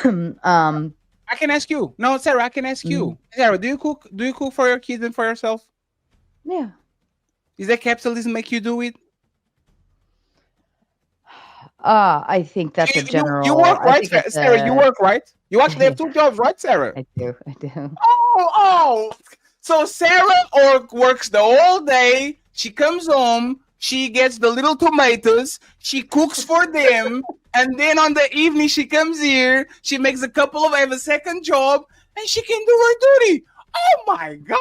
um, I can ask you. No, Sarah, I can ask you. Sarah, do you cook? Do you cook for your kids and for yourself? yeah. Is that capitalism make you do it? I think that's a You general. work, I right, think it's Sarah? You a. work, right? You actually Yeah, have two jobs, right, Sarah? I do. I do. Oh. So Sarah works the whole day. She comes home. She gets the little tomatoes. She cooks for them. And then on the evening, she comes here. She makes a couple of, have a second job. And she can do her duty. Oh my God.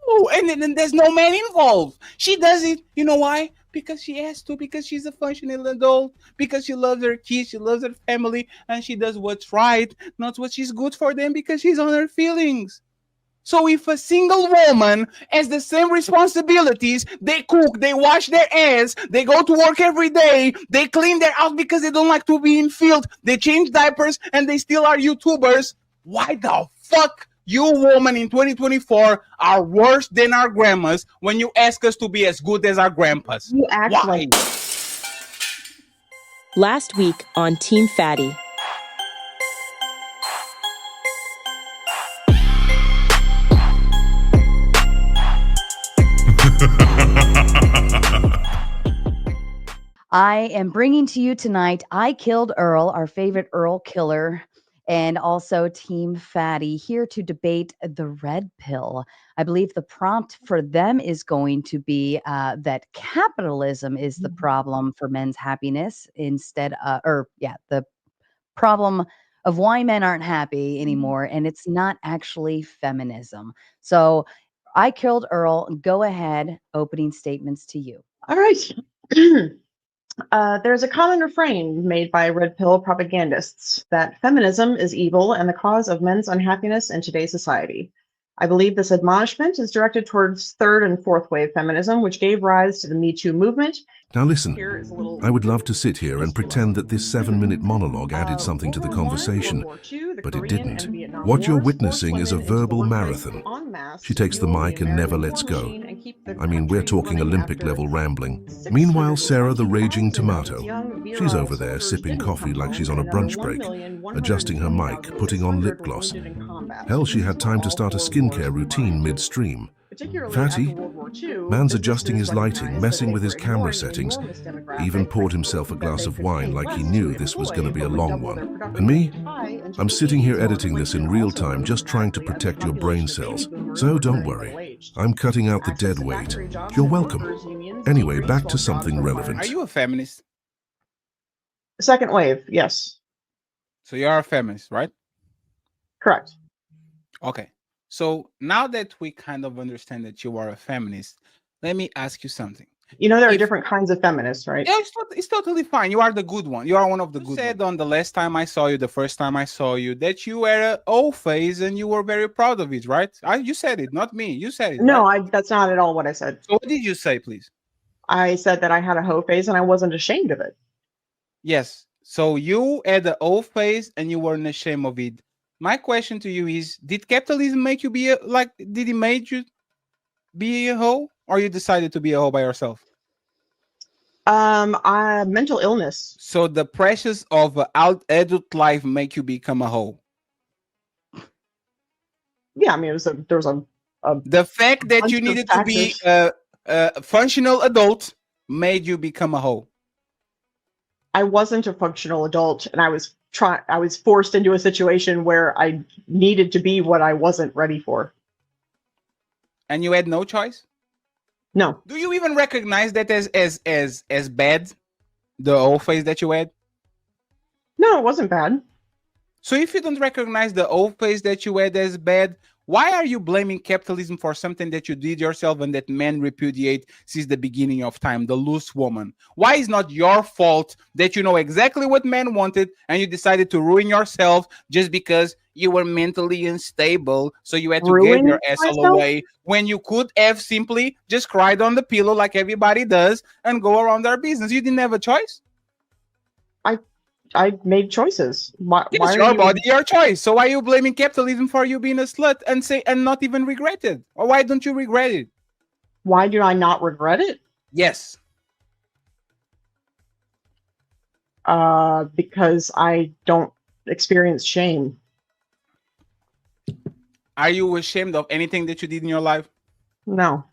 Oh, and then there's no man involved. She does it. You know why? Because she has to, because she's a functional adult, because she loves her kids, she loves her family, and she does what's right, not what she's good for them, because she's on her feelings. So if a single woman has the same responsibilities, they cook, they wash their ass, they go to work every day, they clean their house because they don't like to be in field, they change diapers, and they still are YouTubers. Why the fuck you women in 2024 are worse than our grandmas when you ask us to be as good as our grandpas? You act Why? like Last week on Team Fatty. I am bringing to you tonight I Killed Earl, our favorite Earl killer, and also Team Fatty, here to debate the red pill. I believe the prompt for them is going to be that capitalism is the problem for men's happiness instead the problem of why men aren't happy anymore, and it's not actually feminism. So I Killed Earl, go ahead, opening statements to you. all right. There's a common refrain made by red pill propagandists that feminism is evil and the cause of men's unhappiness in today's society. I believe this admonishment is directed towards third and fourth wave feminism, which gave rise to the Me Too movement. Now listen, I would love to sit here and pretend that this 7-minute monologue added something to the conversation, but it didn't. What you're witnessing is a verbal marathon. She takes the mic and never lets go. I mean, we're talking Olympic-level rambling. Meanwhile, Sarah, the raging tomato, she's over there sipping coffee like she's on a brunch break, adjusting her mic, putting on lip gloss. Hell, she had time to start a skincare routine midstream. Fatty, man's adjusting his lighting, messing with his camera settings, even poured himself a glass of wine like he knew this was going to be a long one. And me? I'm sitting here editing this in real time, just trying to protect your brain cells. So don't worry, I'm cutting out the dead weight. You're welcome. Anyway, back to something relevant. Are you a feminist? Second wave, yes. So you are a feminist, right? Correct. Okay. So now that we kind of understand that you are a feminist, let me ask you something. You know, there are different kinds of feminists, right? Yeah, it's totally fine. You are the good one. You are one of the good ones. You said on the last time I saw you, the first time I saw you, that you were an O phase and you were very proud of it, right? You said it, not me. You said it. No, right? that's not at all what I said. So what did you say, please? I said that I had a hoe phase and I wasn't ashamed of it. Yes. So you had the O phase and you weren't ashamed of it. My question to you is, did capitalism make you be did it make you be a hoe, or you decided to be a hoe by yourself? Mental illness. So the pressures of adult life make you become a hoe? Yeah, I mean, there was a the fact that you needed to be a functional adult made you become a hoe? I wasn't a functional adult, and I was forced into a situation where I needed to be what I wasn't ready for. And you had no choice? No. Do you even recognize that as bad, the old phase that you had? No, it wasn't bad. So if you don't recognize the old phase that you had as bad, why are you blaming capitalism for something that you did yourself and that men repudiate since the beginning of time, the loose woman? Why is not your fault that you know exactly what men wanted and you decided to ruin yourself just because you were mentally unstable, so you had to get your asshole away when you could have simply just cried on the pillow like everybody does and go around their business? You didn't have a choice? I made choices. Why your body, your choice. So why are you blaming capitalism for you being a slut and not even regret it? Or why don't you regret it? Why do I not regret it? Yes. Because I don't experience shame. Are you ashamed of anything that you did in your life? No.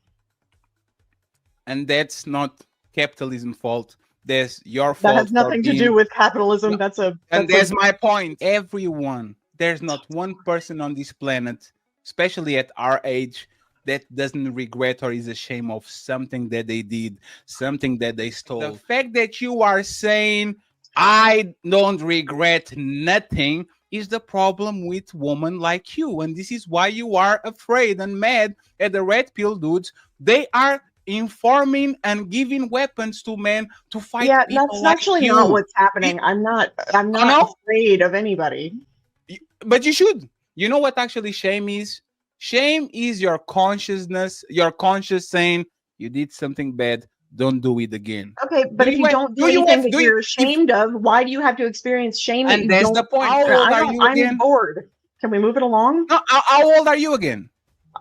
And that's not capitalism's fault. That's your That fault has nothing to do with capitalism. No, that's my point. Everyone, there's not one person on this planet, especially at our age, that doesn't regret or is ashamed of something that they did, something that they stole. The fact that you are saying, I don't regret nothing, is the problem with women like you. And this is why you are afraid and mad at the red pill dudes. They are informing and giving weapons to men to fight Yeah, people that's like actually you. not what's happening. I'm not afraid of anybody. But you should. You know what actually shame is? Shame is your consciousness, your conscious saying you did something bad, don't do it again. Okay, but if you don't do anything that you're ashamed of, why do you have to experience shame? And that's the point. How old are you again? I'm bored. Can we move it along? No, how old are you again?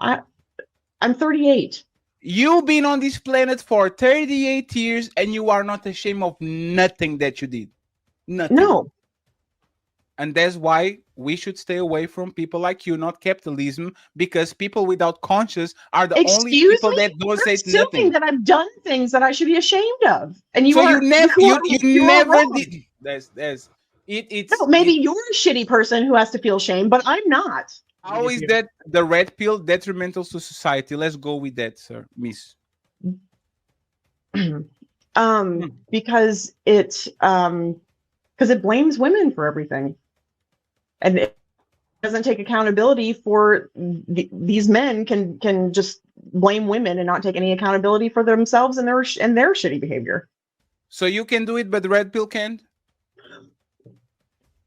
I'm 38. You've been on this planet for 38 years and you are not ashamed of nothing that you did. Nothing. No. And that's why we should stay away from people like you, not capitalism, because people without conscience are the only people that don't say nothing. That I've done things that I should be ashamed of, and you never did. No, maybe you're a shitty person who has to feel shame, but I'm not. How is that the red pill detrimental to society? Let's go with that, sir, miss. Because it blames women for everything. And it doesn't take accountability for these men can just blame women and not take any accountability for themselves and their shitty behavior. So you can do it, but the red pill can't.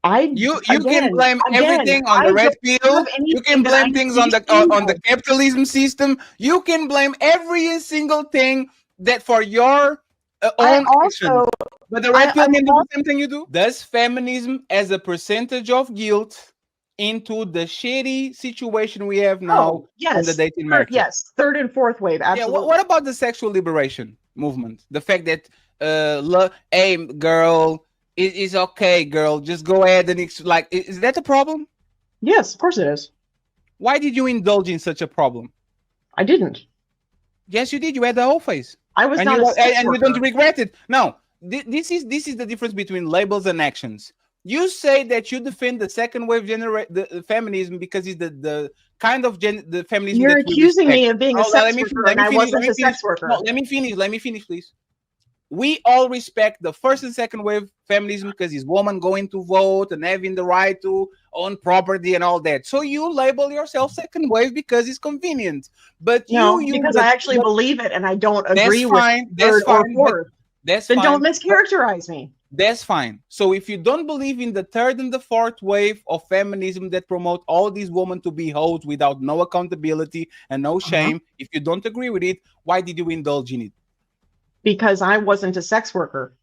You Again, can blame everything on the red pill. You can blame things on the capitalism system. You can blame every single thing that for your own action. But the red pill can do the same thing you do. Does feminism as a percentage of guilt into the shitty situation we have now in the dating market? Yes, third and fourth wave. Absolutely. Yeah. What about the sexual liberation movement? The fact that, hey, girl, it's okay, girl. Just go ahead and is that a problem? Yes, of course it is. Why did you indulge in such a problem? I didn't. Yes, you did. You had the whole face. I was not a sex and worker. you don't regret it. No, this is the difference between labels and actions. You say that you defend the second wave the feminism because it's the kind of the feminism. You're that accusing me of being a sex worker, and I wasn't a sex worker. No, let me finish, please. We all respect the first and second wave feminism because it's women going to vote and having the right to own property and all that. So you label yourself second wave because it's convenient. But because I actually believe it and I don't agree with third or fourth. Then don't mischaracterize me. That's fine. So if you don't believe in the third and the fourth wave of feminism that promote all these women to be hoes without no accountability and no shame, if you don't agree with it, why did you indulge in it? Because I wasn't a sex worker.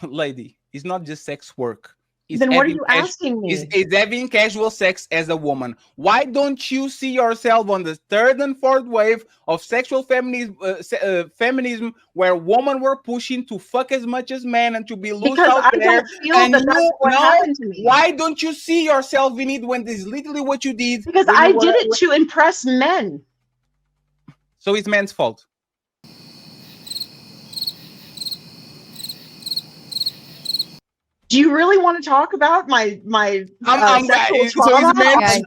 Lady, it's not just sex work. It's then what are you asking me? It's having casual sex as a woman. Why don't you see yourself on the third and fourth wave of sexual feminism where women were pushing to fuck as much as men and to be loose out there? Why don't you see yourself in it when this is literally what you did? Because I did it to impress men. So it's men's fault. Do you really want to talk about my sexual trauma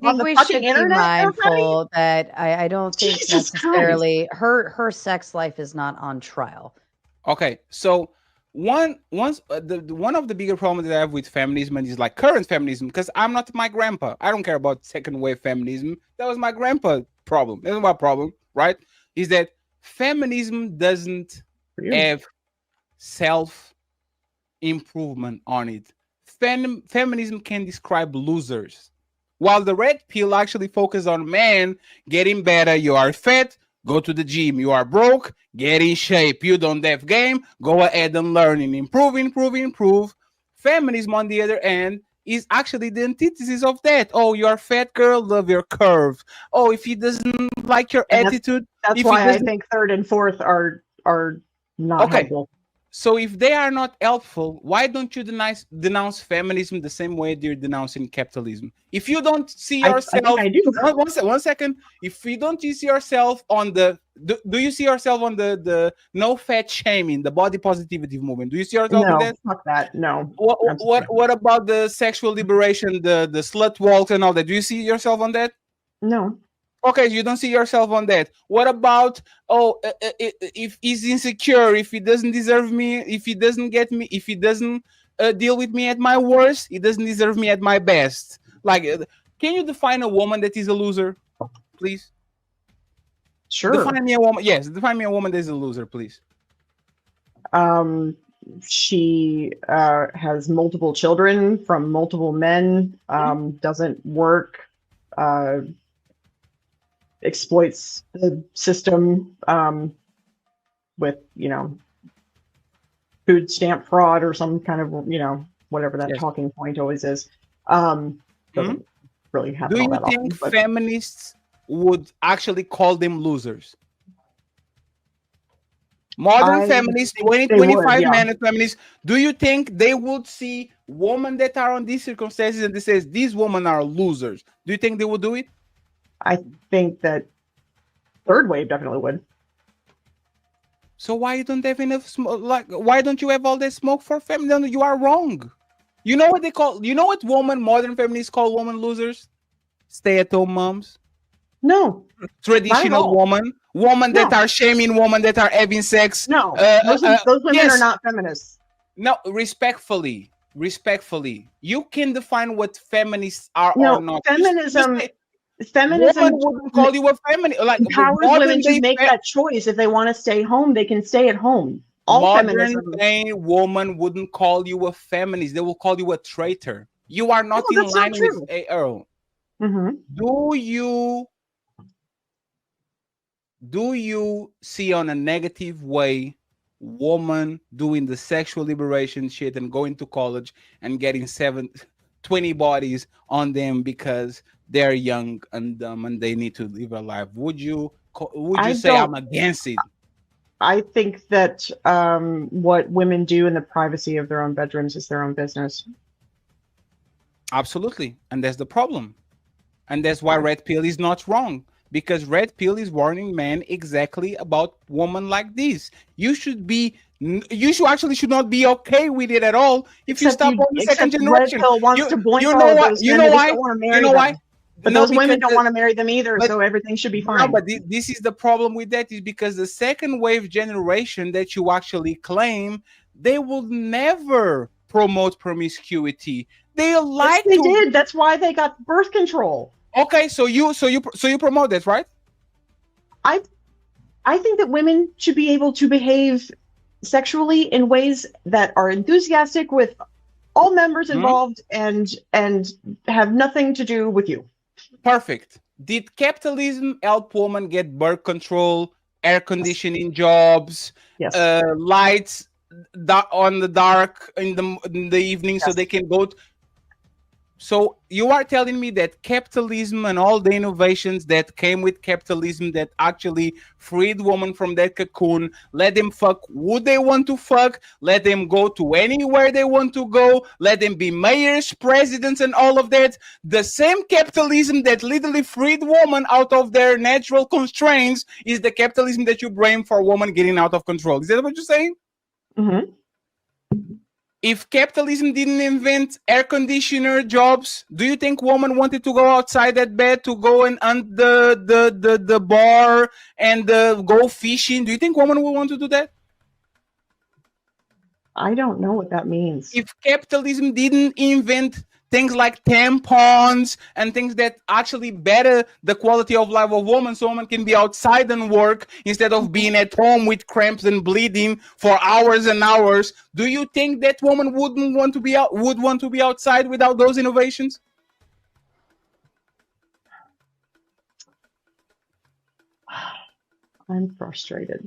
on the fucking internet? I think we should be mindful that I don't think necessarily her sex life is not on trial. Okay, so one of the bigger problems that I have with feminism is like current feminism, because I'm not my grandpa. I don't care about second wave feminism. That was my grandpa's problem. That's my problem, right? Is that feminism doesn't have self-improvement on it. Feminism can describe losers, while the red pill actually focuses on men getting better. You are fat, go to the gym. You are broke, get in shape. You don't have game, go ahead and learn and improve. Feminism, on the other hand, is actually the antithesis of that. Oh, you're a fat girl, love your curve. Oh, if he doesn't like your attitude, that's why I think third and fourth are not helpful. So if they are not helpful, why don't you denounce feminism the same way you're denouncing capitalism? If you don't see I think yourself, I do. one second. If you don't see yourself on the, do you see yourself on the no fat shaming, the body positivity movement? Do you see yourself in No, that? fuck that. No. What about the sexual liberation, the slut walk and all that? Do you see yourself on that? No. Okay, you don't see yourself on that. What about, if he's insecure, if he doesn't deserve me, if he doesn't get me, if he doesn't deal with me at my worst, he doesn't deserve me at my best. Like, can you define a woman that is a loser, please? Sure. Define me a woman. Yes, define me a woman that is a loser, please. She has multiple children from multiple men. Doesn't work. Exploits the system with, food stamp fraud or some kind of, whatever that talking point always is. Doesn't really happen. Do all you that think often, feminists would actually call them losers? Modern feminists, 25 minute feminists, do you think they would see women that are on these circumstances and they says these women are losers? Do you think they would do it? I think that third wave definitely would. So why you don't have enough smoke? Like, why don't you have all that smoke for feminism? You are wrong. You know what they call? You know what modern feminists call women losers? Stay-at-home moms. No. Traditional women that are shaming women that are having sex. No, those women are not feminists. No, respectfully, you can define what feminists are or not. Feminism wouldn't call you a feminist. Like, empowers women to make that choice. If they want to stay home, they can stay at home. Modern day woman wouldn't call you a feminist. They will call you a traitor. You are not in line with Earl. Do you see on a negative way woman doing the sexual liberation shit and going to college and getting 20 bodies on them because they're young and dumb and they need to live a life? Would you say I'm against it? I think that what women do in the privacy of their own bedrooms is their own business. Absolutely. And that's the problem. And that's why Red Pill is not wrong. Because Red Pill is warning men exactly about women like this. You should not be okay with it at all if you stop on the second generation. Red Pill wants to blink all of those men that don't want to marry them. But those women don't want to marry them either, so everything should be fine. No, but this is the problem with that, is because the second wave generation that you actually claim, they will never promote promiscuity. They did. That's why they got birth control. Okay, so you promote that, right? I think that women should be able to behave sexually in ways that are enthusiastic with all members involved and have nothing to do with you. Perfect. Did capitalism help women get birth control, air conditioning jobs, lights on the dark in the evening so they can go? So you are telling me that capitalism and all the innovations that came with capitalism that actually freed women from that cocoon, let them fuck who they want to fuck, let them go to anywhere they want to go, let them be mayors, presidents, and all of that. The same capitalism that literally freed women out of their natural constraints is the capitalism that you blame for women getting out of control. Is that what you're saying? Mm-hmm. If capitalism didn't invent air conditioner jobs, do you think women wanted to go outside that bed to go and the bar and go fishing? Do you think women would want to do that? I don't know what that means. If capitalism didn't invent things like tampons and things that actually better the quality of life of women, so women can be outside and work instead of being at home with cramps and bleeding for hours and hours, do you think that woman would want to be outside without those innovations? I'm frustrated.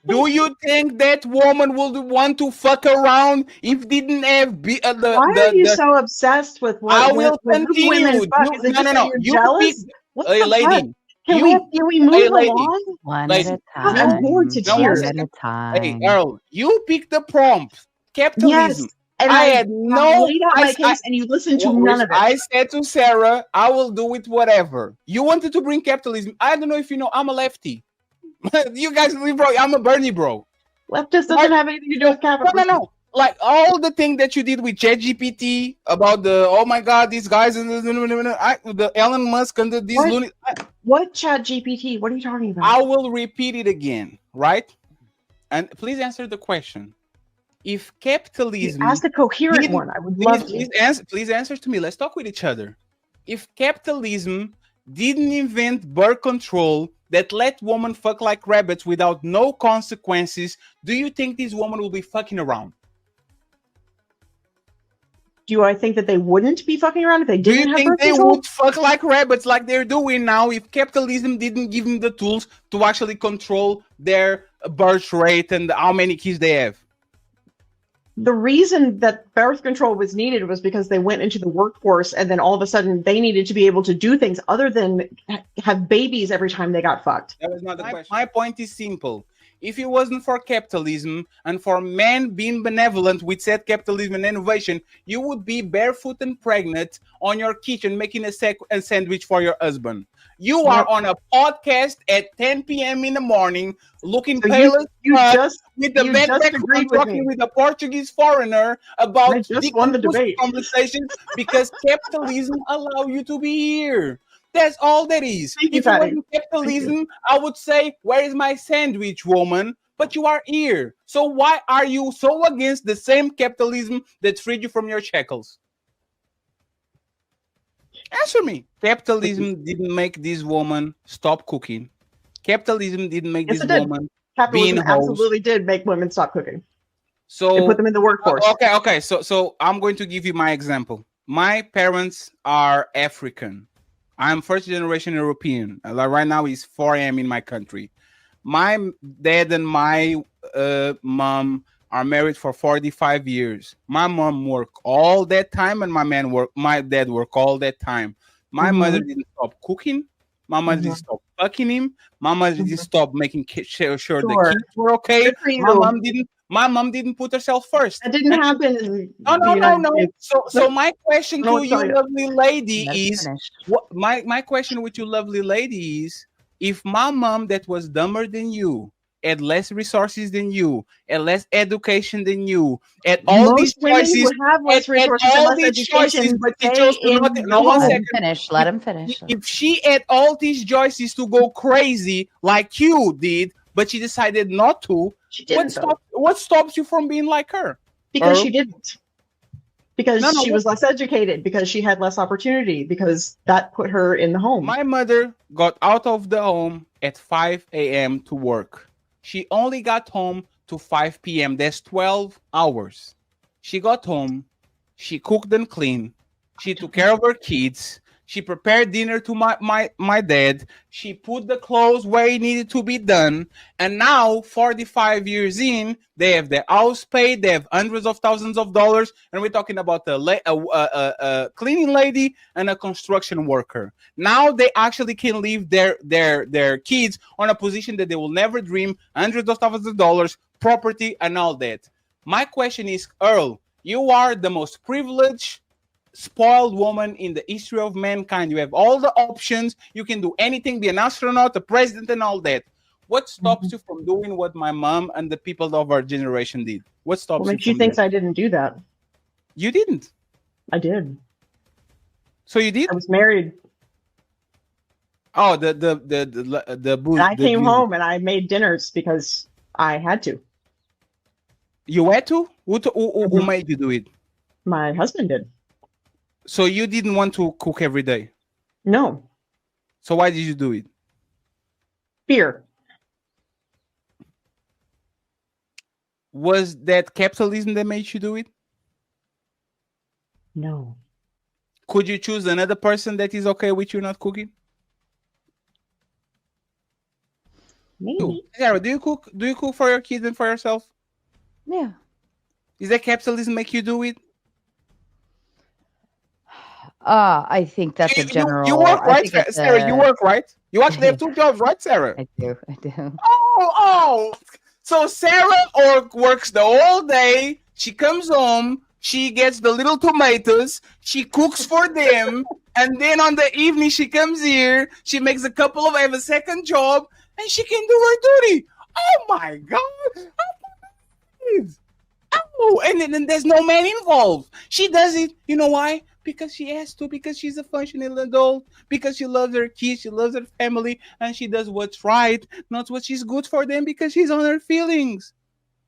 Do you think that woman would want to fuck around if didn't have Why are you so obsessed with what I will continue. Women fuck? Is it just that you're jealous? Lady, Can we move along? One at a God, time. I'm bored to No, one tears. One at a time. Hey, Earl, you picked the prompt. Capitalism. Yes, and I I had no. laid out my case, and you listened to none of it. I said to Sarah, I will do it whatever. You wanted to bring capitalism. I don't know if you know, I'm a lefty. You guys, bro, I'm a Bernie bro. Leftist doesn't have anything to do with capitalism. No. Like all the thing that you did with ChatGPT about the oh my god, these guys and the Elon Musk and these lunatic. What ChatGPT? What are you talking about? I will repeat it again, right? And please answer the question. If capitalism, ask a coherent one. I would love to. Please answer to me. Let's talk with each other. If capitalism didn't invent birth control that let women fuck like rabbits without no consequences, do you think this woman will be fucking around? Do I think that they wouldn't be fucking around if they didn't have birth control? Do you think they would fuck like rabbits like they're doing now if capitalism didn't give them the tools to actually control their birth rate and how many kids they have? The reason that birth control was needed was because they went into the workforce and then all of a sudden they needed to be able to do things other than have babies every time they got fucked. That was not the question. My point is simple. If it wasn't for capitalism and for men being benevolent with said capitalism and innovation, you would be barefoot and pregnant on your kitchen making a sandwich for your husband. You are on a podcast at 10 p.m. in the morning, looking pale as fuck with the backpack talking with a Portuguese foreigner about won the debate conversations because capitalism allow you to be here. That's all that is. If it wasn't capitalism, I would say, where is my sandwich, woman? But you are here. So why are you so against the same capitalism that freed you from your shackles? Answer me. Capitalism didn't make this woman stop cooking. Capitalism didn't make this woman Capitalism absolutely did make women stop cooking. So and put them in the workforce. Okay. So I'm going to give you my example. My parents are African. I'm first generation European. Like right now it's 4 a.m. in my country. My dad and my mom are married for 45 years. My mom worked all that time and my dad worked all that time. My mother didn't stop cooking. My mother didn't stop fucking him. My mother didn't stop making sure the kids were okay. My mom didn't put herself first. That didn't happen. No. So my question to you, lovely lady, is my question with you, lovely lady, is if my mom that was dumber than you, had less resources than you, had less education than you, had all these choices, have less resources and less education, but she chose to not. No, let him finish. Let him finish. If she had all these choices to go crazy like you did, but she decided not to, what stops you from being like her? Because she didn't. Because she was less educated, because she had less opportunity, because that put her in the home. My mother got out of the home at 5 a.m. to work. She only got home to 5 p.m. That's 12 hours. She got home. She cooked and cleaned. She took care of her kids. She prepared dinner to my dad. She put the clothes where it needed to be done. And now, 45 years in, they have their house paid. They have hundreds of thousands of dollars. And we're talking about a cleaning lady and a construction worker. Now they actually can leave their kids on a position that they will never dream, hundreds of thousands of dollars, property, and all that. My question is, Earl, you are the most privileged, spoiled woman in the history of mankind. You have all the options. You can do anything, be an astronaut, a president, and all that. What stops you from doing what my mom and the people of our generation did? What stops you? She thinks I didn't do that. You didn't. I did. So you did? I was married. Oh, the booze. I came home and I made dinners because I had to. You had to? Who made you do it? My husband did. So you didn't want to cook every day? No. So why did you do it? Fear. Was that capitalism that made you do it? No. Could you choose another person that is okay with you not cooking? Maybe. Sarah, do you cook? Do you cook for your kids and for yourself? Yeah. Is that capitalism make you do it? I think that's a You general. work, I right, think it's Sarah? You a. work, right? You actually have two jobs, right, Sarah? I do. I do. Oh. So Sarah works the whole day. She comes home. She gets the little tomatoes. She cooks for them. And then on the evening, she comes here. She makes a couple of, have a second job. And she can do her duty. Oh, my God. Oh, and then there's no man involved. She does it. You know why? Because she has to, because she's a functional adult, because she loves her kids, she loves her family, and she does what's right, not what she's good for them, because she's on her feelings.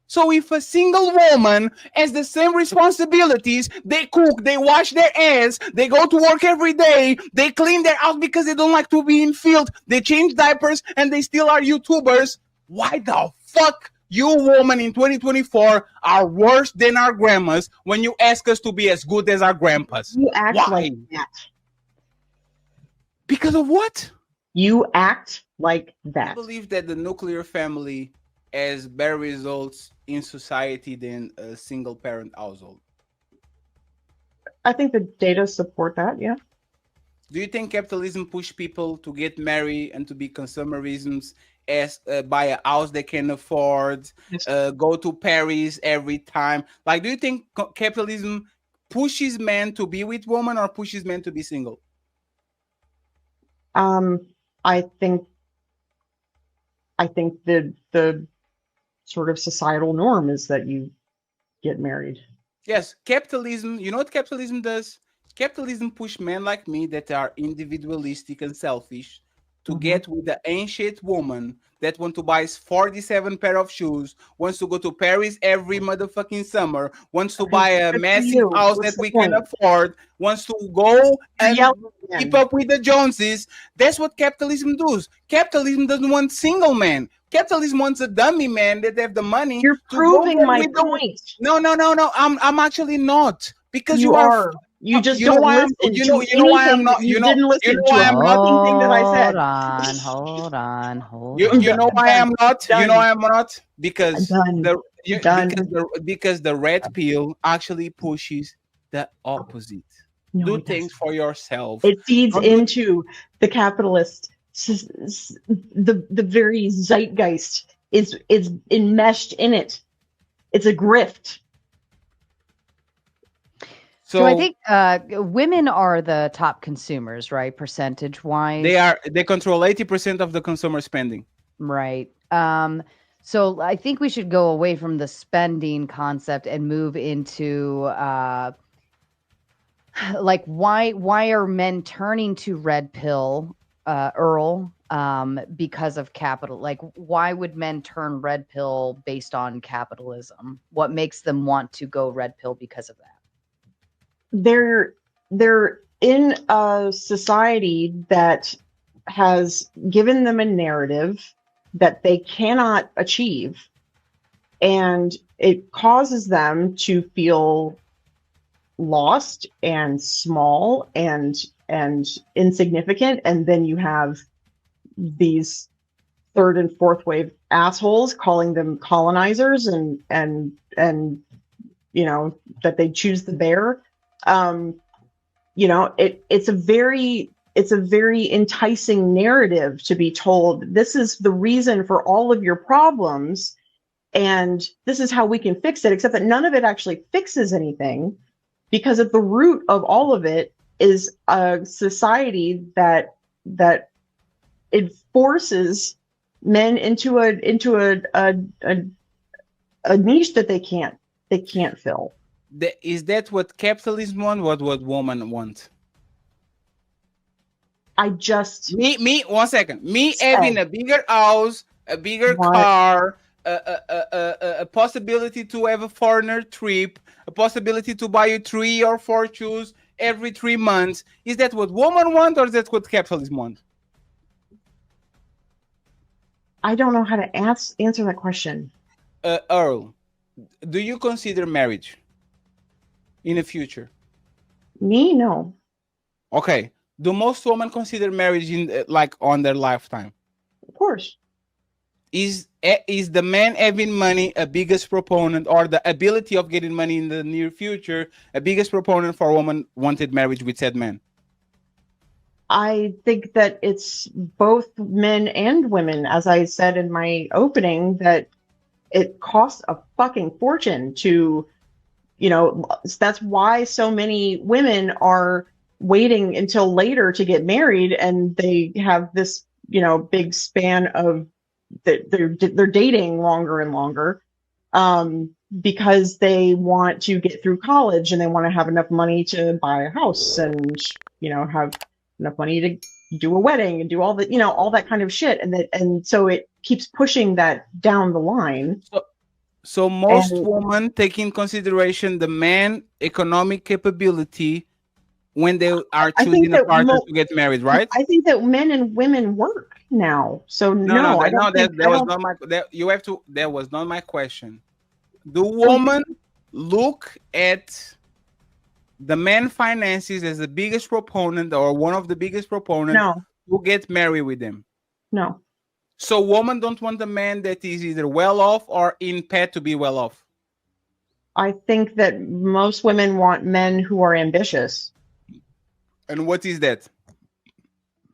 So if a single woman has the same responsibilities, they cook, they wash their ass, they go to work every day, they clean their house because they don't like to be in field, they change diapers, and they still are YouTubers, why the fuck you women in 2024 are worse than our grandmas when you ask us to be as good as our grandpas? You act Why? like that. Because of what? You act like I that. believe that the nuclear family has better results in society than a single parent household. I think the data support that, yeah. Do you think capitalism push people to get married and to be consumerisms, as buy a house they can afford, go to Paris every time? Like, do you think capitalism pushes men to be with women or pushes men to be single? I think the sort of societal norm is that you get married. Yes, capitalism, you know what capitalism does? Capitalism push men like me that are individualistic and selfish to get with the ancient woman that want to buy 47 pair of shoes, wants to go to Paris every motherfucking summer, wants to buy a massive house that we can afford, wants to go and keep up with the Joneses. That's what capitalism does. Capitalism doesn't want single men. Capitalism wants a dummy man that have the money. You're proving my point. No. I'm actually not, because you are. You just you know don't why listen. You know why I'm not. You didn't listen to a fucking thing that I said. Hold on. You know why I'm not. You know why I'm not, because because the red pill actually pushes the opposite. Do things for yourself. It feeds into the capitalist. The very zeitgeist is enmeshed in it. It's a grift. So I think women are the top consumers, right? Percentage wise, they control 80% of the consumer spending. Right. So I think we should go away from the spending concept and move into like why are men turning to red pill, Earl, because of capital? Like, why would men turn red pill based on capitalism? What makes them want to go red pill because of that? They're in a society that has given them a narrative that they cannot achieve, and it causes them to feel lost and small and insignificant. And then you have these third and fourth wave assholes calling them colonizers and you know, that they choose the bear. You know, it's a very enticing narrative to be told, this is the reason for all of your problems and this is how we can fix it, except that none of it actually fixes anything, because at the root of all of it is a society that it forces men into a niche that they can't fill. Is that what capitalism want? What women want? I just me 1 second. Me having a bigger house, a bigger car, a possibility to have a foreigner trip, a possibility to buy you 3 or 4 shoes every 3 months. Is that what women want, or is that what capitalism want? I don't know how to answer that question. Earl, do you consider marriage in the future? Me, no. Okay. Do most women consider marriage in like on their lifetime? Of course. Is the man having money a biggest proponent, or the ability of getting money in the near future a biggest proponent for a woman wanted marriage with said man? I think that it's both men and women, as I said in my opening, that it costs a fucking fortune to, that's why so many women are waiting until later to get married, and they have this, big span of they're dating longer and longer, because they want to get through college and they want to have enough money to buy a house and, have enough money to do a wedding and do all the, all that kind of shit. And so it keeps pushing that down the line. So most women take in consideration the man economic capability when they are choosing a partner to get married, right? I think that men and women work now. So that was not my question. Do women look at the man finances as the biggest proponent or one of the biggest proponents who get married with them? No. So women don't want a man that is either well off or in pet to be well off? I think that most women want men who are ambitious. And what is that?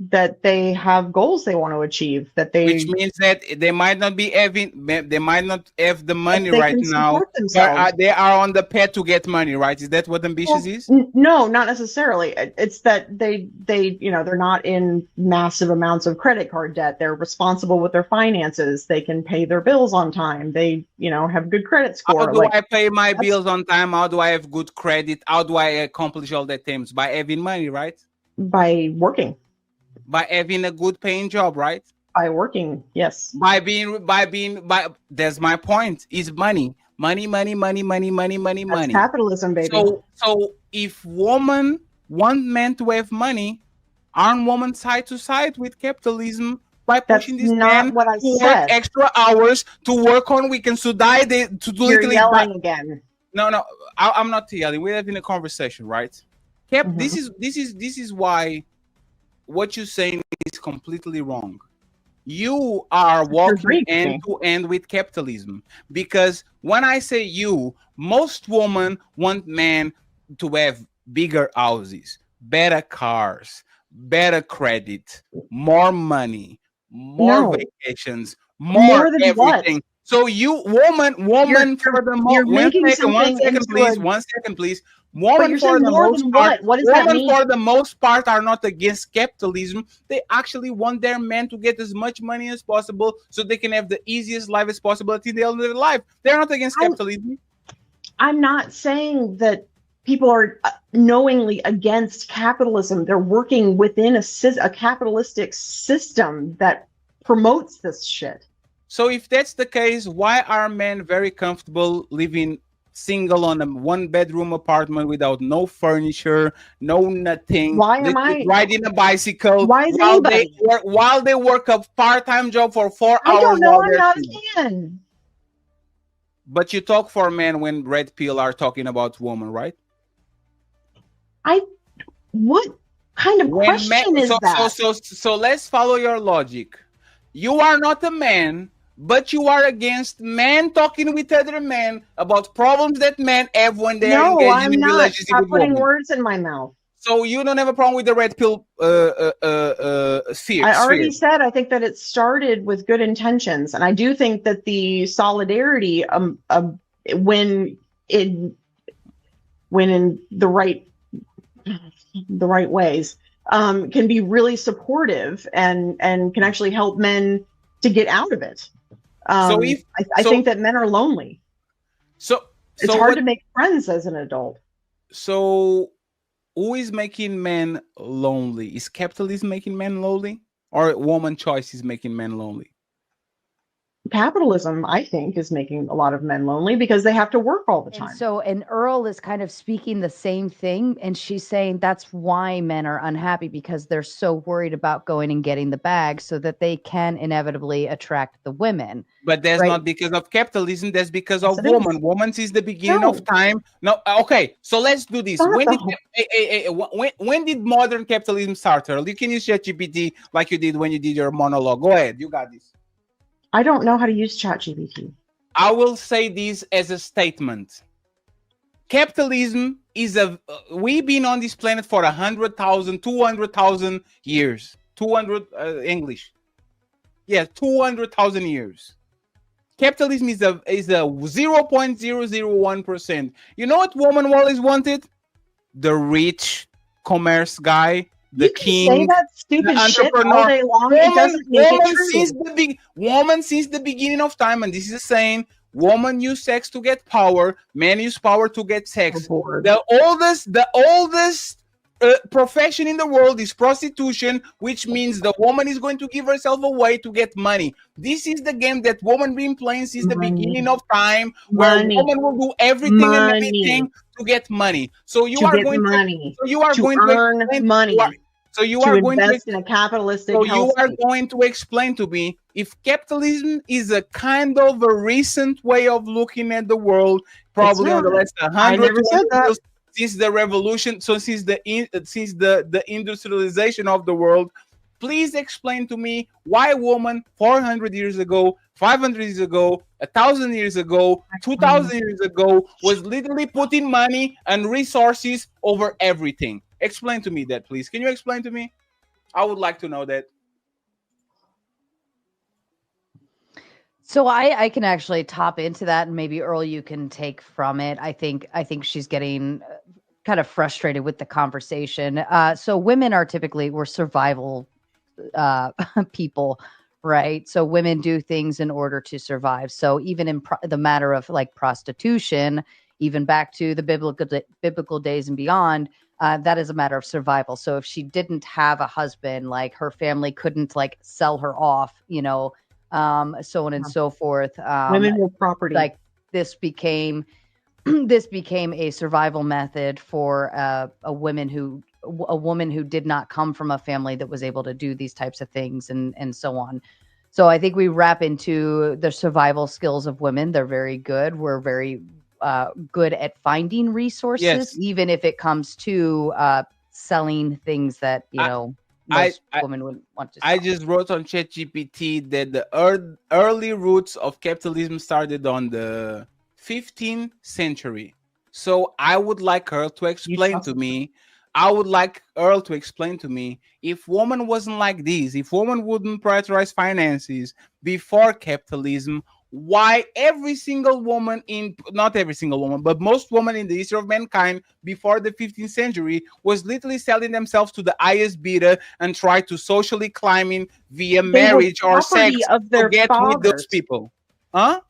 That they have goals they want to achieve. Which means that they might not have the money right now. They are on the path to get money, right? Is that what ambitious is? No, not necessarily. It's that they they're not in massive amounts of credit card debt. They're responsible with their finances. They can pay their bills on time. They have good credit score. How do I pay my bills on time? How do I have good credit? How do I accomplish all that things? By having money, right? By working. By having a good paying job, right? By working, yes. That's my point. Is money. That's capitalism, baby. So if women want men to have money, aren't women side to side with capitalism by pushing this man to work extra hours, to work on weekends, to die? You're yelling again. No, I'm not yelling. We're having a conversation, right? This is why what you're saying is completely wrong. You are walking end to end with capitalism, because when I say most women want men to have bigger houses, better cars, better credit, more money, more vacations, more than everything. What? So woman for the most, one second, please. Women for the most part, what does that mean? For the most part are not against capitalism. They actually want their men to get as much money as possible so they can have the easiest life as possible at the end of their life. They're not against capitalism. I'm not saying that people are knowingly against capitalism. They're working within a capitalistic system that promotes this shit. So if that's the case, why are men very comfortable living single on a one-bedroom apartment without no furniture, no nothing? Why am I riding a bicycle? Why is while they work a part-time job for 4 hours? I don't know. I'm not a man. But you talk for men when Red Pill are talking about women, right? What kind of question is that? So let's follow your logic. You are not a man, but you are against men talking with other men about problems that men have when they are engaging in relationship Stop with putting women. words in my mouth. So you don't have a problem with the Red Pill sphere? I already said I think that it started with good intentions, and I do think that the solidarity, when in the right ways, can be really supportive and can actually help men to get out of it. I think that men are lonely. So it's hard to make friends as an adult. So who is making men lonely? Is capitalism making men lonely, or woman choice is making men lonely? Capitalism, I think, is making a lot of men lonely because they have to work all the time. And Earl is kind of speaking the same thing, and she's saying that's why men are unhappy, because they're so worried about going and getting the bag so that they can inevitably attract the women. But that's not because of capitalism. That's because of woman. Woman is the beginning of time. No, okay. So let's do this. When did modern capitalism start, Earl? You can use ChatGPT like you did when you did your monologue. Go ahead. You got this. I don't know how to use ChatGPT. I will say this as a statement. Capitalism is we've been on this planet for 100,000, 200,000 years. 200 English. Yeah, 200,000 years. Capitalism is a 0.001%. You know what woman always wanted? The rich commerce guy, the king, say that stupid the shit all entrepreneur. day long. It doesn't make it true. Woman since the beginning of time, and this is a saying, woman use sex to get power, men use power to get sex. The oldest profession in the world is prostitution, which means the woman is going to give herself away to get money. This is the game that woman been playing since the beginning of time, where woman will do everything and anything to get money. So you are going to earn money. So you are going to invest in a capitalistic. So you are going to explain to me if capitalism is a kind of a recent way of looking at the world, probably on the last 100 years since the revolution, so since the industrialization of the world. Please explain to me why woman 400 years ago, 500 years ago, 1,000 years ago, 2,000 years ago was literally putting money and resources over everything. Explain to me that, please. Can you explain to me? I would like to know that. So I can actually top into that, and maybe Earl, you can take from it. I think she's getting kind of frustrated with the conversation. So women are we're survival people, right? So women do things in order to survive. So even in the matter of like prostitution, even back to the biblical days and beyond, that is a matter of survival. So if she didn't have a husband, like her family couldn't like sell her off, so on and so forth. Women were property. Like this became a survival method for a woman who did not come from a family that was able to do these types of things and so on. So I think we wrap into the survival skills of women. They're very good. We're very good at finding resources, even if it comes to selling things that most women wouldn't want to sell. I just wrote on ChatGPT that the early roots of capitalism started on the 15th century. So I would like her to explain to me. I would like Earl to explain to me, if woman wasn't like this, if woman wouldn't prioritize finances before capitalism, why every single woman not every single woman, but most women in the history of mankind before the 15th century was literally selling themselves to the highest bidder and try to socially climbing via marriage or sex to get with those people. Huh?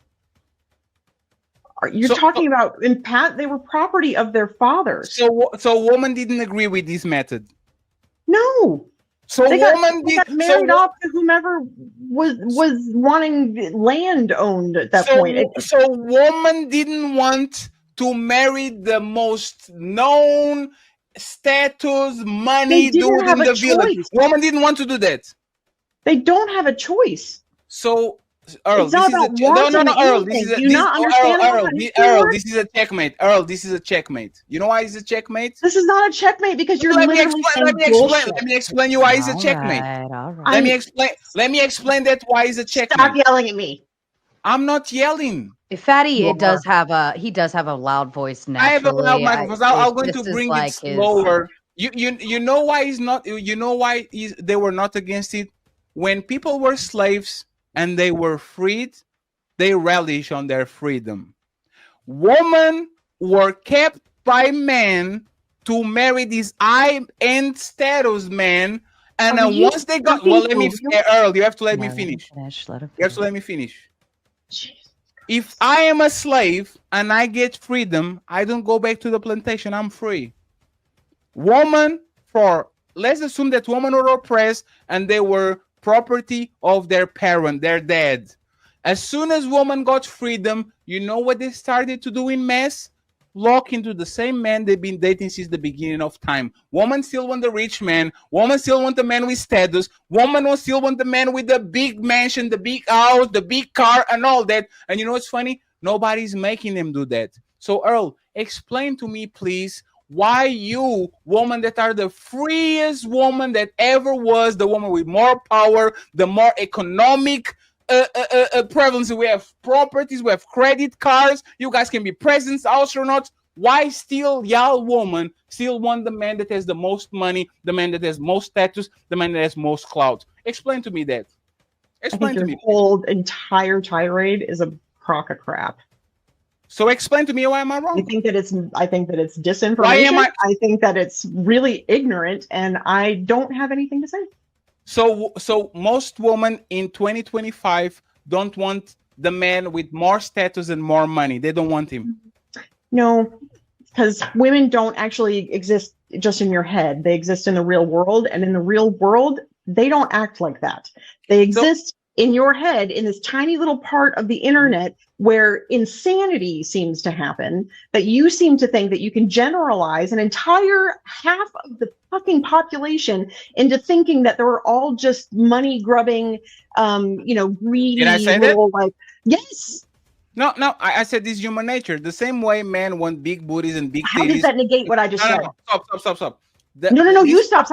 You're talking about they were property of their fathers. So woman didn't agree with this method. No. So they got married off to whomever was wanting land owned at that point. So woman didn't want to marry the most known status, money dude in the village. Woman didn't want to do that. They don't have a choice. So Earl, it's not about Earl, this is a checkmate. Earl, this is a checkmate. You know why it's a checkmate? This is not a checkmate because you're let me explain you why it's a checkmate. All right. Let me explain that why it's a checkmate. Stop yelling at me. I'm not yelling. Fatty, he does have a loud voice naturally. I have a loud microphone. I'm going to bring it slower. You know why he's not? You know why they were not against it? When people were slaves and they were freed, they relish on their freedom. Women were kept by men to marry these high-end status men, and once they got, Earl, you have to let me finish. You have to let me finish. If I am a slave and I get freedom, I don't go back to the plantation. I'm free. Let's assume that women were oppressed and they were property of their parent, their dad. As soon as women got freedom, you know what they started to do in mass? Lock into the same man they've been dating since the beginning of time. Women still want the rich man. Women still want the man with status. Women will still want the man with the big mansion, the big house, the big car, and all that. And you know what's funny? Nobody's making them do that. So Earl, explain to me, please, why you, women that are the freest woman that ever was, the woman with more power, the more economic prevalence. We have properties, we have credit cards. You guys can be presidents, astronauts. Why still y'all woman still want the man that has the most money, the man that has most status, the man that has most clout? Explain to me that. I think Explain to your me. whole entire tirade is a crock of crap. So explain to me, why am I wrong? I think that it's disinformation. Why am I? I think that it's really ignorant, and I don't have anything to say. So most women in 2025 don't want the man with more status and more money. They don't want him. No, because women don't actually exist just in your head. They exist in the real world, and in the real world, they don't act like that. They exist in your head, in this tiny little part of the internet where insanity seems to happen, that you seem to think that you can generalize an entire half of the fucking population into thinking that they're all just money grubbing, greedy. Did I say little, that? Yes. No, I said this is human nature. The same way men want big booties and big titties. How does that negate what I just said? No, stop. No, you stop.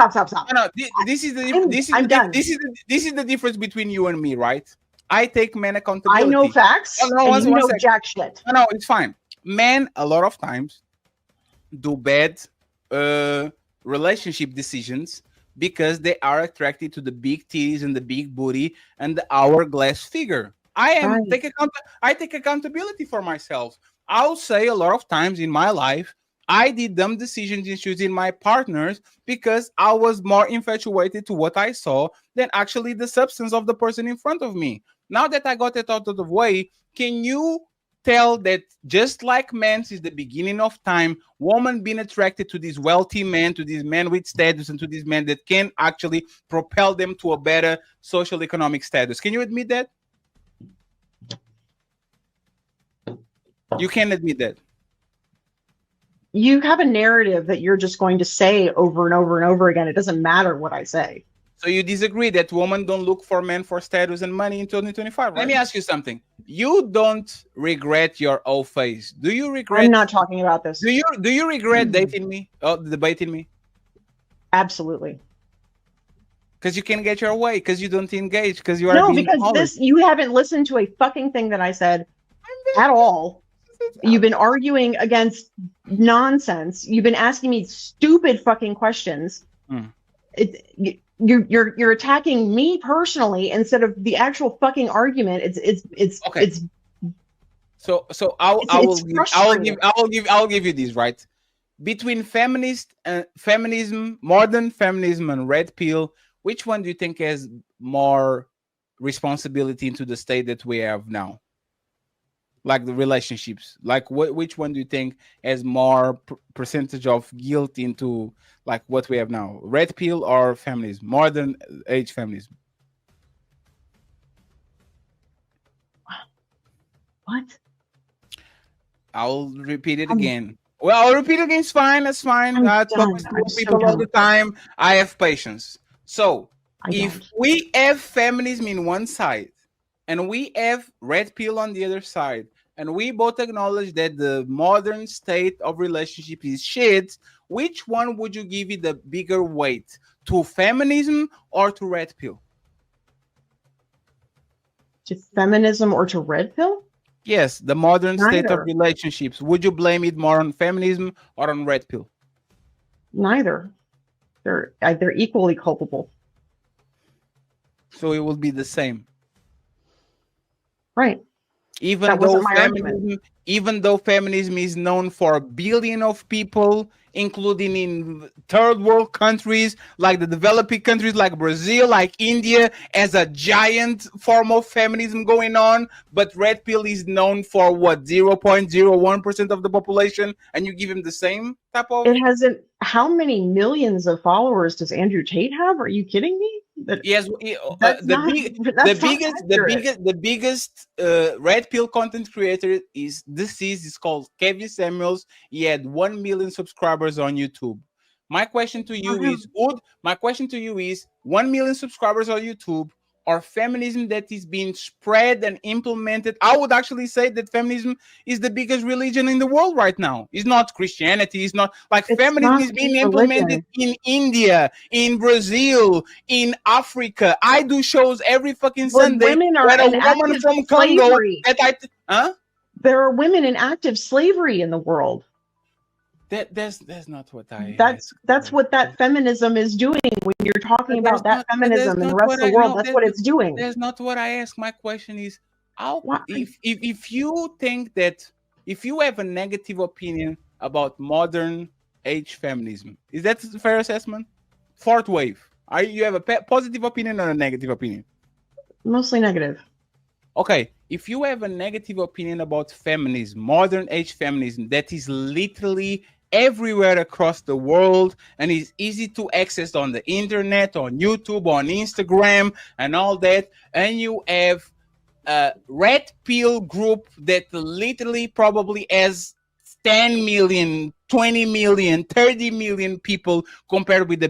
No, this is the difference between you and me, right? I take men accountability. I know facts. And you know jack shit. No, it's fine. Men a lot of times do bad relationship decisions because they are attracted to the big titties and the big booty and the hourglass figure. I take accountability for myself. I'll say a lot of times in my life, I did dumb decisions in choosing my partners because I was more infatuated to what I saw than actually the substance of the person in front of me. Now that I got it out of the way, can you tell that just like men since the beginning of time, women being attracted to these wealthy men, to these men with status, and to these men that can actually propel them to a better social economic status? Can you admit that? You can't admit that. You have a narrative that you're just going to say over and over and over again. It doesn't matter what I say. So you disagree that women don't look for men for status and money in 2025, right? Let me ask you something. You don't regret your old face. Do you regret? I'm not talking about this. Do you regret dating me? Oh, debating me? Absolutely. Because you can't get your way, because you don't engage, because you are because you haven't listened to a fucking thing that I said at all. You've been arguing against nonsense. You've been asking me stupid fucking questions. You're attacking me personally instead of the actual fucking argument. It's okay. It's so I'll give you this, right? Between feminism, modern feminism, and red pill, which one do you think has more responsibility into the state that we have now? Like the relationships, like which one do you think has more percentage of guilt into like what we have now, red pill or feminism, modern age feminism? What? I'll repeat it again. Well, I'll repeat it again. It's fine. That's fine. I talk to people all the time. I have patience. So if we have feminism in one side and we have red pill on the other side, and we both acknowledge that the modern state of relationship is shit, which one would you give it the bigger weight? To feminism or to red pill? To feminism or to red pill? Yes, the modern state of relationships. Would you blame it more on feminism or on red pill? Neither. They're equally culpable. So it will be the same. Right. Even though feminism is known for 1 billion of people, including in third world countries, like the developing countries like Brazil, like India, as a giant form of feminism going on, but red pill is known for what, 0.01% of the population, and you give him the same type of... It hasn't... How many millions of followers does Andrew Tate have? Are you kidding me? Yes, the biggest red pill content creator is deceased. It's called Kevin Samuels. He had 1 million subscribers on YouTube. My question to you is 1 million subscribers on YouTube or feminism that is being spread and implemented? I would actually say that feminism is the biggest religion in the world right now. It's not Christianity. It's not like feminism is being implemented in India, in Brazil, in Africa. I do shows every fucking Sunday. Women are a woman from Congo there are women in active slavery in the world. That's not what I That's what that feminism is doing when you're talking about that feminism and the rest of the world. That's what it's doing. That's not what I ask. My question is, how Why- if you think that, if you have a negative opinion about modern age feminism, is that a fair assessment? Fourth wave. You have a positive opinion or a negative opinion? Mostly negative. Okay, if you have a negative opinion about feminism, modern age feminism, that is literally everywhere across the world and is easy to access on the internet, on YouTube, on Instagram, and all that, and you have a red pill group that literally probably has 10 million, 20 million, 30 million people compared with the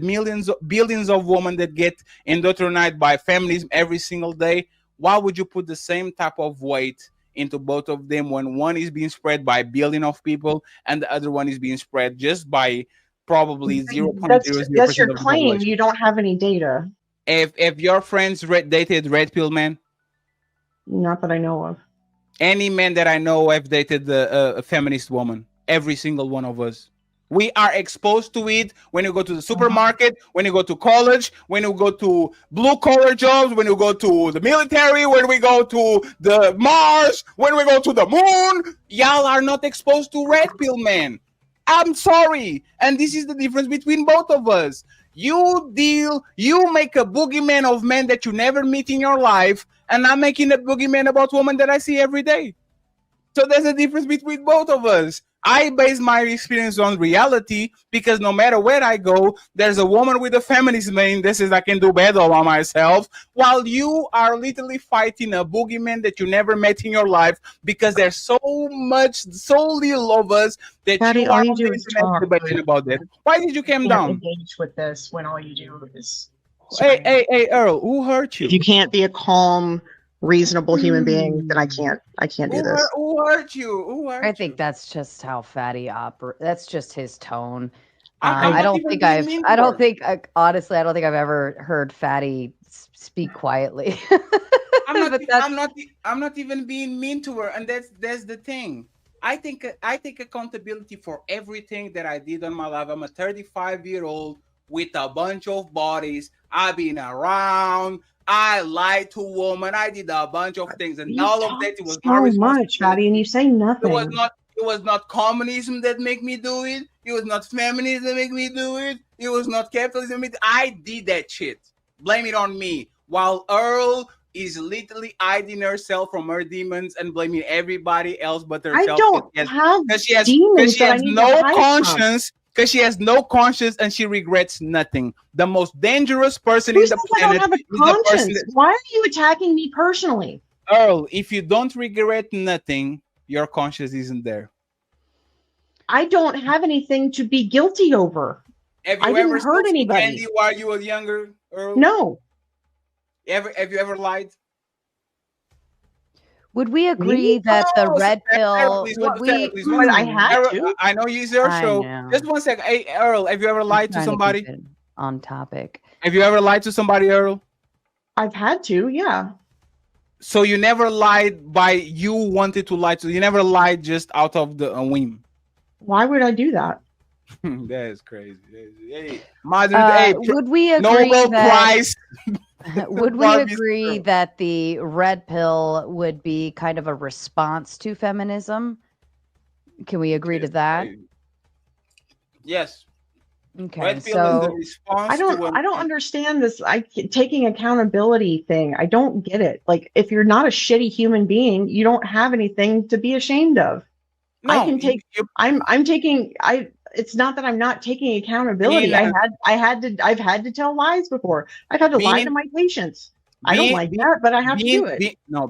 billions of women that get indoctrinated by feminism every single day. Why would you put the same type of weight into both of them when one is being spread by a billion of people and the other one is being spread just by probably 0.00% That's your of the claim. population? You don't have any data. If your friends dated red pill men, Not that I know of. any man that I know have dated a feminist woman. Every single one of us. We are exposed to it when you go to the supermarket, when you go to college, when you go to blue collar jobs, when you go to the military, when we go to the Mars, when we go to the moon. Y'all are not exposed to red pill men. I'm sorry. And this is the difference between both of us. You make a boogeyman of men that you never meet in your life, and I'm making a boogeyman about women that I see every day. So there's a difference between both of us. I base my experience on reality because no matter where I go, there's a woman with a feminist name that says I can do better by myself, while you are literally fighting a boogeyman that you never met in your life because there's so little of us that Patty, you all are you on do the is internet talk. debating about that. Why did you come down? Engage with this when all you do is. Hey, Earl, who hurt you? If you can't be a calm, reasonable human being, then I can't do this. Who hurt you? I think that's just how Fatty operates. That's just his tone. I'm I not don't even think being mean to I don't her. think, honestly, I don't think I've ever heard Fatty speak quietly. I'm not even being mean to her, and that's the thing. I take accountability for everything that I did on my life. I'm a 35-year-old with a bunch of bodies. I've been around. I lied to women. I did a bunch of things, and all of that, it was my so much, responsibility. Patty, and you say nothing. It was not communism that made me do it. It was not feminism that made me do it. It was not capitalism. I did that shit. Blame it on me. While Earl is literally hiding herself from her demons and blaming everybody else but herself. I don't have demons she that I has need no to hide conscience. Because she has no conscience and she regrets nothing. The most dangerous person Who in the says I don't planet have a is the person conscience? Why are you attacking me personally? Earl, if you don't regret nothing, your conscience isn't there. I don't have anything to be guilty over. I didn't hurt anybody. Candy while you were younger, Earl? No. Have you ever lied? Would we agree that the red pill? I had to. I know you use your show. Just one second. Hey, Earl, have you ever lied to somebody? On topic. Have you ever lied to somebody, Earl? I've had to, yeah. So you never lied by you wanted to lie to. You never lied just out of the whim. Why would I do that? That is crazy. Hey, would we agree Nobel Prize? Would we agree that the red pill would be kind of a response to feminism? Can we agree to that? Yes. Okay. Red pill is the response. I don't understand this. Taking accountability thing. I don't get it. Like, if you're not a shitty human being, you don't have anything to be ashamed of. No, I can take. It's not that I'm not taking accountability. I've had to tell lies before. I've had to lie to my patients. I don't like that, but I have to do it.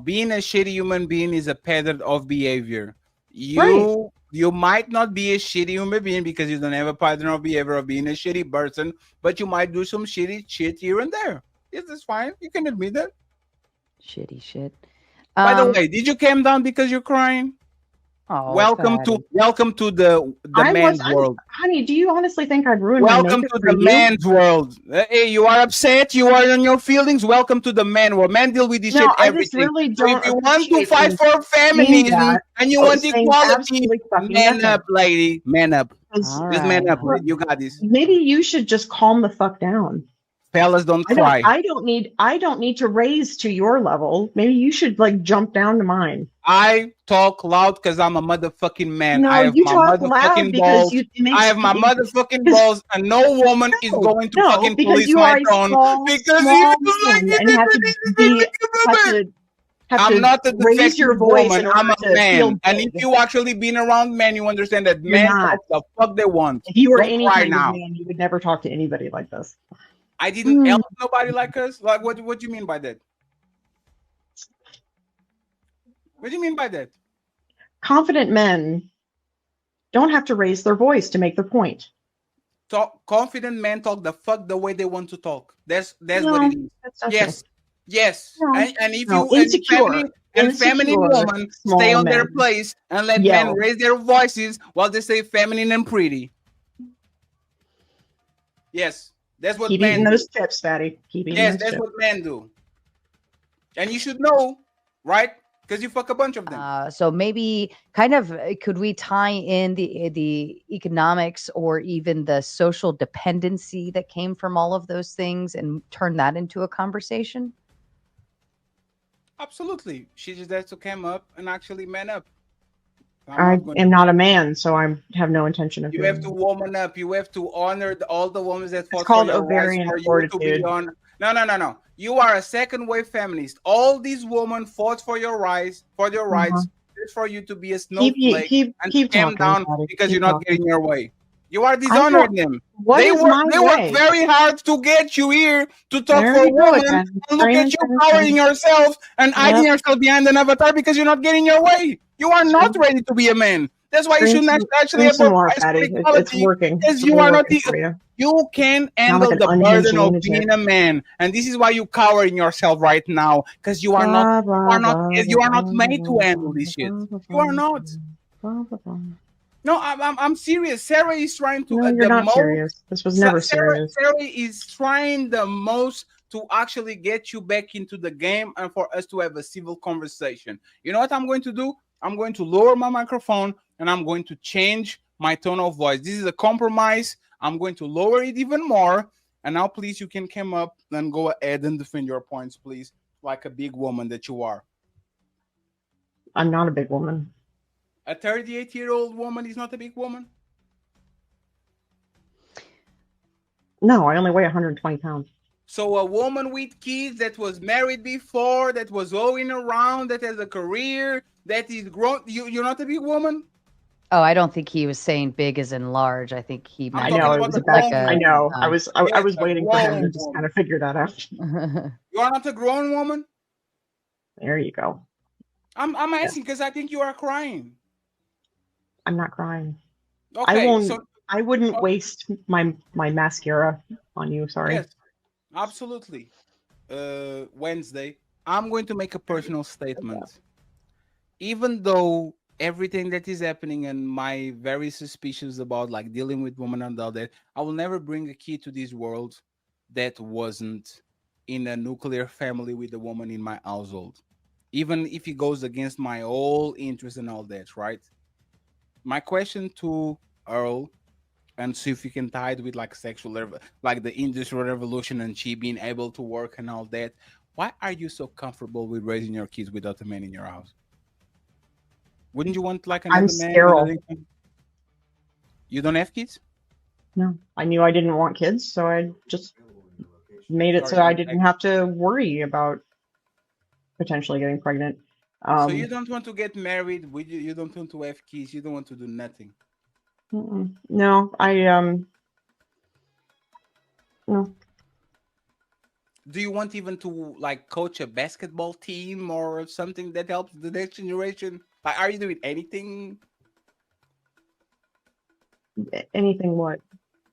Being a shitty human being is a pattern of behavior. You might not be a shitty human being because you don't have a pattern of behavior of being a shitty person, but you might do some shitty shit here and there. Yes, that's fine. You can admit that. Shitty shit. By the way, did you calm down because you're crying? Oh, Welcome to fatty. the man's world. Honey, do you honestly think I'd ruin my Welcome makeup to for the you? man's world. Hey, you are upset. You are in your feelings. Welcome to the man world. Men deal with this shit No, I just everything. really So if don't you want to appreciate fight you for saying feminism that. and you want Saying equality, absolutely fucking man nothing. up, lady. Man up. All Just man right. up. You got this. Maybe you should just calm the fuck down. Fellas, don't cry. I don't need to raise to your level. Maybe you should like jump down to mine. I talk loud because I'm a motherfucking man. No, I have you my talk loud motherfucking because balls. it makes I have my motherfucking 'cause- balls, and no woman is going to no, fucking because police you my are a tone because he small feels like man and have to I'm not a raise your defective voice in woman. I'm order a to feel man. And if good. you actually been around men, you understand that You're men not. talk the fuck they want. If you were Don't any cry kind now. of man, you would never talk to anybody like this. I didn't help nobody like us. Like what do you mean by that? What do you mean by that? Confident men don't have to raise their voice to make their point. Confident men talk the fuck the way they want to talk. That's No, what it is. that's not Yes. true. Yes. No. And if No, you and feminine women stay small on their men place and let men yell. raise their voices while they say feminine and pretty. Yes. That's what Keep men eating do. those chips, Fatty. Keep eating Yes, those that's chips. what men do. And you should know, right? Because you fuck a bunch of them. So maybe kind of could we tie in the economics or even the social dependency that came from all of those things and turn that into a conversation? Absolutely. She just has to come up and actually man up. I am not a man, so I have no intention of You doing have to that. woman up. You have to honor all the women that It's fought for called your rights ovarian for you to be fortitude. on. No. You are a second wave feminist. All these women fought for your rights, just for you to be a snowflake and Keep cam talking, down Patty. because Keep you're not talking. getting your way. You are I dishonoring don't. them. What is my They work way? very hard to get you here to talk There for you go women, again. and look at you cowering yourself and hiding yourself behind an avatar because you're not getting your way. You are not ready to be a man. That's why you shouldn't actually Scream some more, advertise for Patty. It's equality, working. because It's you really are not working for you. you can Sound like handle an the unhinged burden of lunatic. being a man, and this is why you cower in yourself right now, because you are not made to handle this shit. You are not. No, I'm serious. Sarah is trying to No, you're not serious. This was never serious. Sarah is trying the most to actually get you back into the game and for us to have a civil conversation. You know what I'm going to do? I'm going to lower my microphone and I'm going to change my tone of voice. This is a compromise. I'm going to lower it even more. And now, please, you can come up and go ahead and defend your points, please, like a big woman that you are. I'm not a big woman. A 38-year-old woman is not a big woman? No, I only weigh 120 pounds. So a woman with kids that was married before, that was going around, that has a career, that is grown. You're not a big woman? Oh, I don't think he was saying big as in large. I think he meant I know it was I know. I was waiting for him to just kind of figure that out. You are not a grown woman? There you go. I'm asking because I think you are crying. I'm not crying. Okay, I wouldn't waste my mascara on you. Sorry. Yes, absolutely. Wednesday, I'm going to make a personal statement. Even though everything that is happening and my very suspicious about like dealing with women and all that, I will never bring a kid to this world that wasn't in a nuclear family with a woman in my household. Even if it goes against my whole interest and all that, right? My question to Earl, and see if you can tie it with like like the industrial revolution and she being able to work and all that. Why are you so comfortable with raising your kids without a man in your house? Wouldn't you want like another I'm man? sterile. You don't have kids? No, I knew I didn't want kids, so I just made it so I didn't have to worry about potentially getting pregnant. So you don't want to get married? You don't want to have kids? You don't want to do nothing? No, no. Do you want even to like coach a basketball team or something that helps the next generation? Like, are you doing anything? Anything what?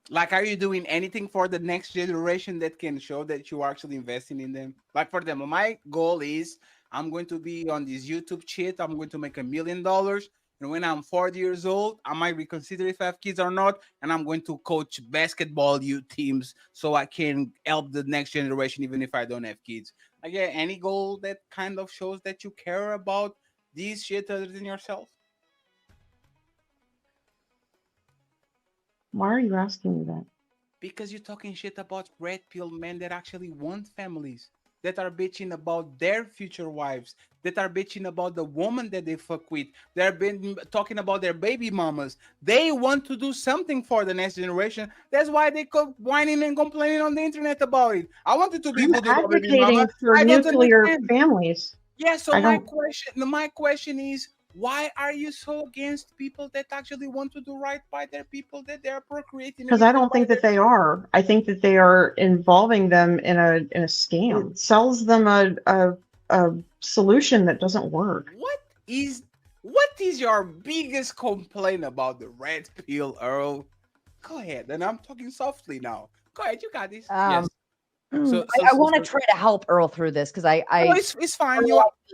Like, are you doing anything for the next generation that can show that you are actually investing in them? Like for them, my goal is I'm going to be on this YouTube shit. I'm going to make $1 million. And when I'm 40 years old, I might reconsider if I have kids or not. And I'm going to coach basketball youth teams so I can help the next generation, even if I don't have kids. Again, any goal that kind of shows that you care about these shit other than yourself? Why are you asking me that? Because you're talking shit about red pill men that actually want families, that are bitching about their future wives, that are bitching about the woman that they fuck with. They're been talking about their baby mamas. They want to do something for the next generation. That's why they go whining and complaining on the internet about it. I wanted to be I'm good with my baby advocating mama. for I don't nuclear understand. families. Yeah, so I my don't. question is, why are you so against people that actually want to do right by their people that they are procreating Because with I them don't by think their that they are. I think that they are involving them in a scam. It sells them a solution that doesn't work. What is your biggest complaint about the red pill, Earl? Go ahead, and I'm talking softly now. Go ahead, you got this. Yes. I want to try to help Earl through this because no, it's fine.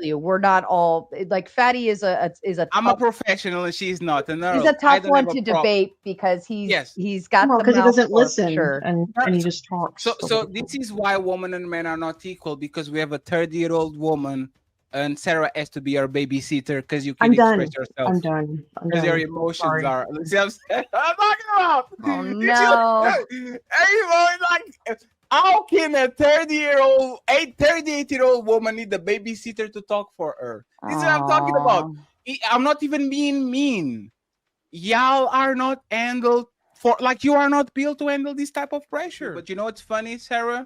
We're not all like Fatty is a I'm a professional and she's not. And he's Earl, a tough one to debate because he's got because he mouth doesn't for listen sure. and he just talks. So this is why women and men are not equal, because we have a 30-year-old woman and Sarah has to be our babysitter because you can express yourself. I'm done. Because your emotions are. See what I'm talking about? Oh no! Like, how can a 38-year-old woman need a babysitter to talk for her? This is what I'm talking about. I'm not even being mean. Y'all are not handled for, like, you are not built to handle this type of pressure. But you know what's funny, Sarah?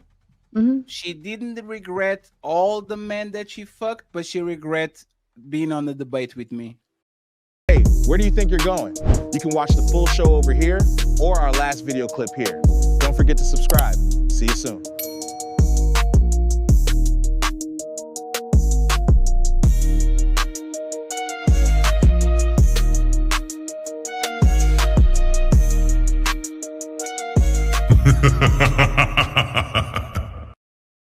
She didn't regret all the men that she fucked, but she regrets being on the debate with me. Hey, where do you think you're going? You can watch the full show over here or our last video clip here. Don't forget to subscribe. See you soon. Ha ha ha.